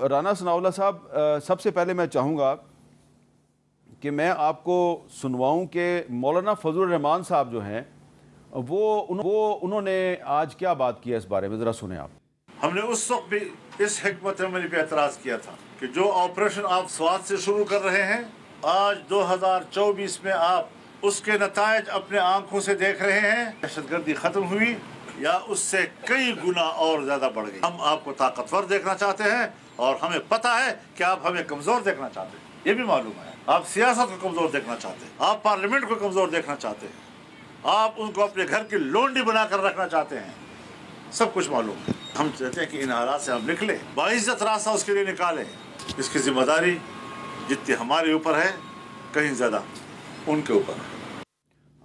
رانا ثناءاللہ صاحب، سب سے پہلے میں چاہوں گا کہ میں آپ کو سنواؤں کہ مولانا فضل الرحمان صاحب جو ہیں انہوں نے آج کیا بات کیا اس بارے میں، ذرا سنیں آپ۔ ہم نے اس وقت بھی اس حکمت عملی پہ اعتراض کیا تھا کہ جو آپریشن آپ سوات سے شروع کر رہے ہیں، آج 2024 میں آپ اس کے نتائج اپنے آنکھوں سے دیکھ رہے ہیں۔ دہشت گردی ختم ہوئی یا اس سے کئی گنا اور زیادہ بڑھ گئی۔ ہم آپ کو طاقتور دیکھنا چاہتے ہیں اور ہمیں پتہ ہے کہ آپ ہمیں کمزور دیکھنا چاہتے ہیں، یہ بھی معلوم ہے۔ آپ سیاست کو کمزور دیکھنا چاہتے ہیں، آپ پارلیمنٹ کو کمزور دیکھنا چاہتے ہیں، آپ ان کو اپنے گھر کی لونڈی بنا کر رکھنا چاہتے ہیں، سب کچھ معلوم ہے۔ ہم چاہتے ہیں کہ ان حالات سے ہم نکلیں، باعزت راستہ اس کے لیے نکالیں۔ اس کی ذمہ داری جتنی ہمارے اوپر ہے، کہیں زیادہ ان کے اوپر ہے۔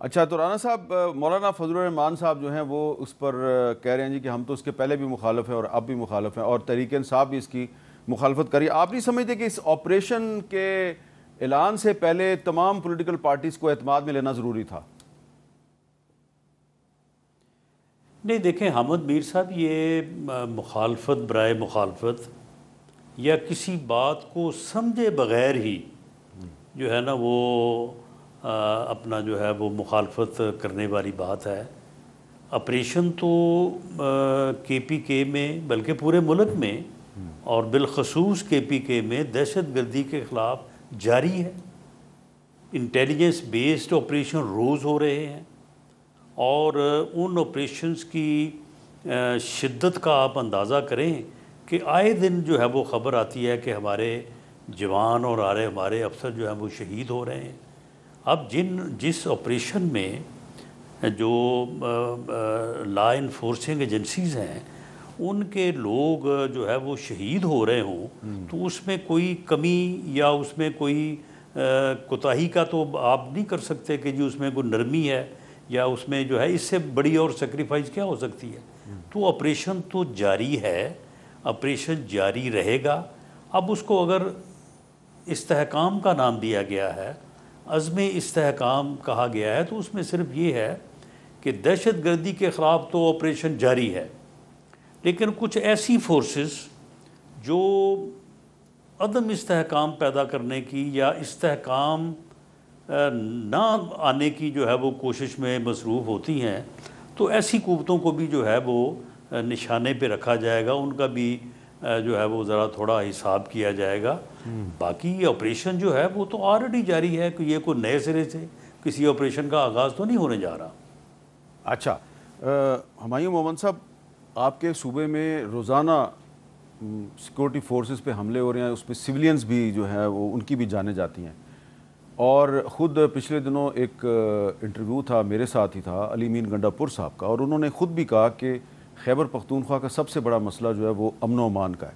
اچھا، تو رانا صاحب، مولانا فضل الرحمان صاحب جو ہیں وہ اس پر کہہ رہے ہیں جی کہ ہم تو اس کے پہلے بھی مخالف ہیں اور اب بھی مخالف ہیں، اور تحریک انصاف بھی اس کی مخالفت کری۔ آپ نہیں سمجھتے کہ اس آپریشن کے اعلان سے پہلے تمام پولیٹیکل پارٹیز کو اعتماد میں لینا ضروری تھا؟ نہیں، دیکھیں حامد میر صاحب، یہ مخالفت برائے مخالفت یا کسی بات کو سمجھے بغیر ہی جو ہے نا وہ اپنا جو ہے وہ مخالفت کرنے والی بات ہے۔ آپریشن تو کے پی کے میں بلکہ پورے ملک میں اور بالخصوص کے پی کے میں دہشت گردی کے خلاف جاری ہے۔ انٹیلیجنس بیسڈ آپریشن روز ہو رہے ہیں، اور ان آپریشنز کی شدت کا آپ اندازہ کریں کہ آئے دن جو ہے وہ خبر آتی ہے کہ ہمارے جوان اور ہمارے افسر جو ہیں وہ شہید ہو رہے ہیں۔ اب جس آپریشن میں جو لا انفورسنگ ایجنسیز ہیں ان کے لوگ جو ہے وہ شہید ہو رہے ہوں تو اس میں کوئی کمی یا اس میں کوئی کوتاہی کا تو آپ نہیں کر سکتے کہ جی اس میں کوئی نرمی ہے یا اس میں جو ہے اس سے بڑی اور سیکریفائز کیا ہو سکتی ہے۔ تو آپریشن تو جاری ہے، آپریشن جاری رہے گا۔ اب اس کو اگر استحکام کا نام دیا گیا ہے، عزم استحکام کہا گیا ہے، تو اس میں صرف یہ ہے کہ دہشت گردی کے خلاف تو آپریشن جاری ہے، لیکن کچھ ایسی فورسز جو عدم استحکام پیدا کرنے کی یا استحکام نہ آنے کی جو ہے وہ کوشش میں مصروف ہوتی ہیں، تو ایسی قوتوں کو بھی جو ہے وہ نشانے پہ رکھا جائے گا، ان کا بھی جو ہے وہ ذرا تھوڑا حساب کیا جائے گا۔ باقی یہ آپریشن جو ہے وہ تو آلریڈی جاری ہے، کہ یہ کوئی نئے سرے سے کسی آپریشن کا آغاز تو نہیں ہونے جا رہا۔ اچھا، ہمایوں مومن صاحب، آپ کے صوبے میں روزانہ سیکورٹی فورسز پہ حملے ہو رہے ہیں، اس پہ سویلینز بھی جو ہیں وہ ان کی بھی جانیں جاتی ہیں، اور خود پچھلے دنوں ایک انٹرویو تھا، میرے ساتھ ہی تھا، علی مین گنڈا پور صاحب کا، اور انہوں نے خود بھی کہا کہ خیبر پختونخوا کا سب سے بڑا مسئلہ جو ہے وہ امن و امان کا ہے۔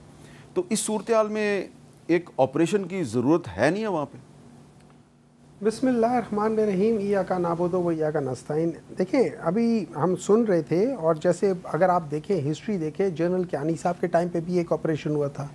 تو اس صورتحال میں ایک آپریشن کی ضرورت ہے نہیں ہے وہاں پہ؟ بسم اللہ الرحمن الرحیم، ایاک نعبد و ایاک نستعین۔ دیکھیں، ابھی ہم سن رہے تھے، اور جیسے اگر آپ دیکھیں ہسٹری دیکھیں، جنرل کیانی صاحب کے ٹائم پہ بھی ایک آپریشن ہوا تھا،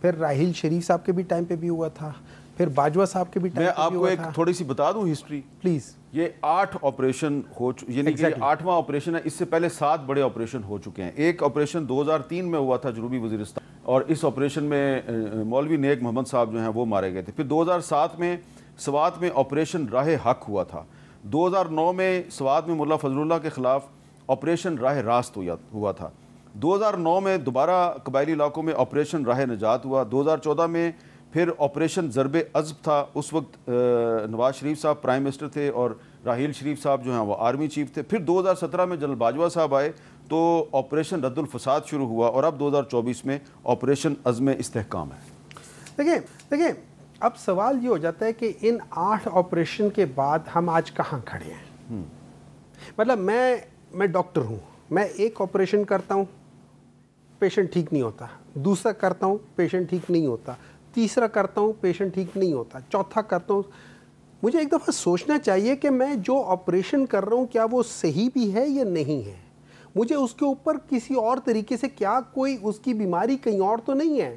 پھر راحیل شریف صاحب کے بھی ٹائم پہ بھی ہوا تھا، پھر باجوہ صاحب کے بھی ٹائم پہ بھی ہوا تھا۔ میں آپ کو ایک تھوڑی سی بتا دوں ہسٹری پلیز۔ یہ 8 آپریشن یعنی کہ 8واں آپریشن ہے۔ اس سے پہلے 7 بڑے آپریشن ہو چکے ہیں۔ ایک آپریشن 2003 میں ہوا تھا جنوبی وزیرستان، اور اس آپریشن میں مولوی نیک محمد صاحب جو ہیں وہ مارے گئے تھے۔ پھر 2007 میں سوات میں آپریشن راہ حق ہوا تھا۔ 2009 میں سوات میں ملا فضل اللہ کے خلاف آپریشن راہ راست ہوا تھا۔ 2009 میں دوبارہ قبائلی علاقوں میں آپریشن راہ نجات ہوا۔ 2014 میں پھر آپریشن ضرب عضب تھا، اس وقت نواز شریف صاحب پرائم منسٹر تھے اور راحیل شریف صاحب جو ہیں وہ آرمی چیف تھے۔ پھر 2017 میں جنرل باجوہ صاحب آئے تو آپریشن رد الفساد شروع ہوا، اور اب 2024 میں آپریشن عزم استحکام ہے۔ دیکھیں اب سوال یہ ہو جاتا ہے کہ ان 8 آپریشن کے بعد ہم آج کہاں کھڑے ہیں؟ مطلب میں ڈاکٹر ہوں، میں ایک آپریشن کرتا ہوں، پیشنٹ ٹھیک نہیں ہوتا، دوسرا کرتا ہوں، پیشنٹ ٹھیک نہیں ہوتا، تیسرا کرتا ہوں، پیشنٹ ٹھیک نہیں ہوتا، چوتھا کرتا ہوں۔ مجھے ایک دفعہ سوچنا چاہیے کہ میں جو آپریشن کر رہا ہوں کیا وہ صحیح بھی ہے یا نہیں ہے، مجھے اس کے اوپر کسی اور طریقے سے کیا کوئی اس کی بیماری کہیں اور تو نہیں ہے،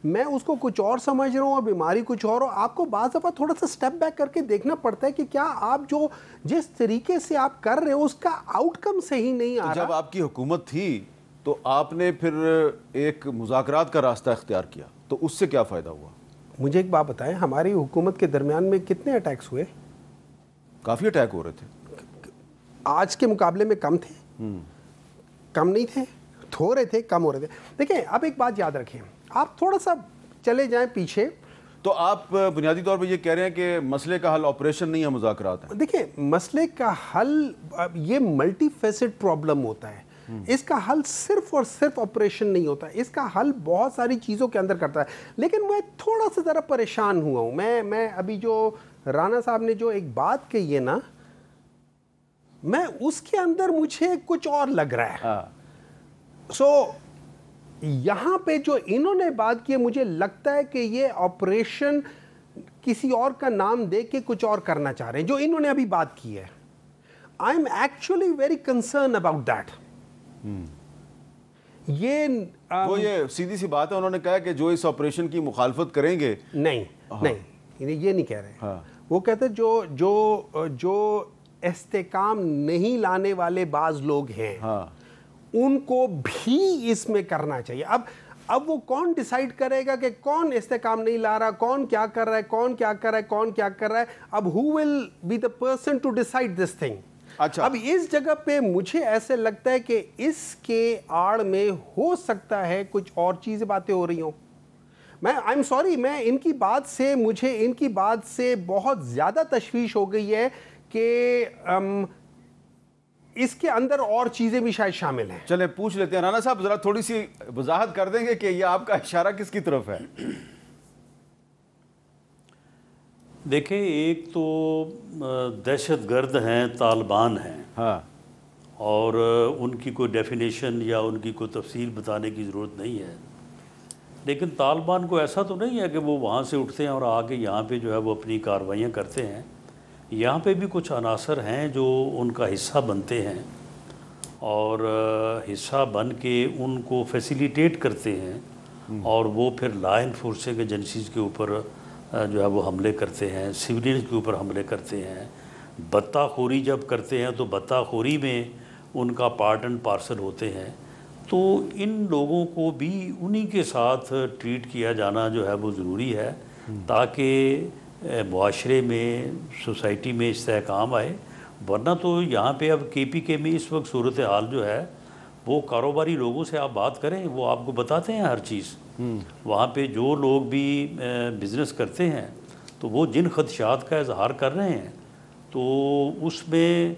میں اس کو کچھ اور سمجھ رہا ہوں اور بیماری کچھ اور ہو۔ آپ کو بعض دفعہ تھوڑا سا سٹیپ بیک کر کے دیکھنا پڑتا ہے کہ کیا آپ جس طریقے سے آپ کر رہے ہو اس کا آؤٹ کم صحیح نہیں آ رہا۔ جب آپ کی حکومت تھی تو آپ نے پھر ایک مذاکرات کا راستہ اختیار کیا، تو اس سے کیا فائدہ ہوا؟ مجھے ایک بات بتائیں, ہماری حکومت کے درمیان میں کتنے اٹیکس ہوئے؟ کافی اٹیک ہو رہے تھے. آج کے مقابلے میں کم تھے؟ کم نہیں تھے, ہو رہے تھے, کم ہو رہے تھے. دیکھیں اب ایک بات یاد رکھیں, آپ تھوڑا سا چلے جائیں پیچھے. تو آپ بنیادی طور پہ یہ کہہ رہے ہیں کہ مسئلے کا حل آپریشن نہیں ہے, مذاکرات ہیں. دیکھیں مسئلے کا حل یہ ملٹی فیسڈ پرابلم ہوتا ہے, اس کا حل صرف اور صرف آپریشن نہیں ہوتا, اس کا حل بہت ساری چیزوں کے اندر کرتا ہے. لیکن میں تھوڑا سا ذرا پریشان ہوا ہوں. میں ابھی جو رانا صاحب نے جو ایک بات کہی ہے نا, میں اس کے اندر مجھے کچھ اور لگ رہا ہے. سو یہاں پہ جو انہوں نے بات کی ہے, مجھے لگتا ہے کہ یہ آپریشن کسی اور کا نام دے کے کچھ اور کرنا چاہ رہے ہیں جو انہوں نے ابھی بات کی ہے. I am actually very concern about that. یہ سیدھی سی بات ہے, انہوں نے کہا کہ جو اس آپریشن کی مخالفت کریں گے. نہیں یہ نہیں کہہ رہے. وہ کہتے جو استحکام نہیں لانے والے بعض لوگ ہیں ان کو بھی اس میں کرنا چاہیے. اب وہ کون ڈیسائیڈ کرے گا کہ کون استحکام نہیں لا رہا, کون کیا کر رہا ہے, کون کیا کر رہا ہے, کون کیا کر رہا ہے. اب who will be the person to decide this thing. اچھا, اب اس جگہ پہ مجھے ایسے لگتا ہے کہ اس کے آڑ میں ہو سکتا ہے کچھ اور چیزیں باتیں ہو رہی ہوں. میں آئی ایم سوری, میں مجھے ان کی بات سے بہت زیادہ تشویش ہو گئی ہے کہ اس کے اندر اور چیزیں بھی شاید شامل ہیں. چلیں پوچھ لیتے ہیں. رانا صاحب ذرا تھوڑی سی وضاحت کر دیں گے کہ یہ آپ کا اشارہ کس کی طرف ہے؟ دیکھیں, ایک تو دہشت گرد ہیں, طالبان ہیں, اور ان کی کوئی ڈیفینیشن یا ان کی کوئی تفصیل بتانے کی ضرورت نہیں ہے. لیکن طالبان کو ایسا تو نہیں ہے کہ وہ وہاں سے اٹھتے ہیں اور آگے یہاں پہ جو ہے وہ اپنی کارروائیاں کرتے ہیں. یہاں پہ بھی کچھ عناصر ہیں جو ان کا حصہ بنتے ہیں اور حصہ بن کے ان کو فیسیلیٹیٹ کرتے ہیں, اور وہ پھر لا انفورسنگ ایجنسیز کے اوپر جو ہے وہ حملے کرتے ہیں, سویلینز کے اوپر حملے کرتے ہیں. بطہ خوری جب کرتے ہیں تو بطہ خوری میں ان کا پارٹ اینڈ پارسل ہوتے ہیں. تو ان لوگوں کو بھی انہی کے ساتھ ٹریٹ کیا جانا جو ہے وہ ضروری ہے تاکہ معاشرے میں, سوسائٹی میں استحکام آئے. ورنہ تو یہاں پہ اب کے پی کے میں اس وقت صورتحال جو ہے وہ کاروباری لوگوں سے آپ بات کریں, وہ آپ کو بتاتے ہیں ہر چیز. وہاں پہ جو لوگ بھی بزنس کرتے ہیں تو وہ جن خدشات کا اظہار کر رہے ہیں, تو اس میں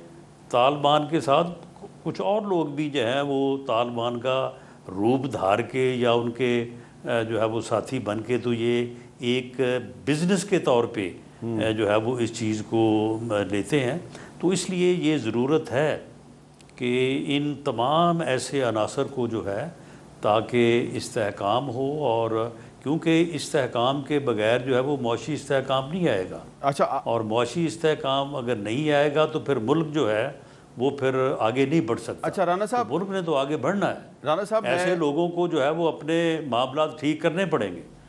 طالبان کے ساتھ کچھ اور لوگ بھی جو ہیں وہ طالبان کا روپ دھار کے یا ان کے جو ہے وہ ساتھی بن کے تو یہ ایک بزنس کے طور پہ جو ہے وہ اس چیز کو لیتے ہیں. تو اس لیے یہ ضرورت ہے کہ ان تمام ایسے عناصر کو جو ہے تاکہ استحکام ہو, اور کیونکہ استحکام کے بغیر جو ہے وہ معاشی استحکام نہیں آئے گا. اچھا, اور معاشی استحکام اگر نہیں آئے گا تو پھر ملک جو ہے وہ پھر آگے نہیں بڑھ سکتا. اچھا رانا صاحب, ملک نے تو آگے بڑھنا ہے. رانا صاحب ایسے لوگوں کو جو ہے وہ اپنے معاملات ٹھیک کرنے پڑیں گے.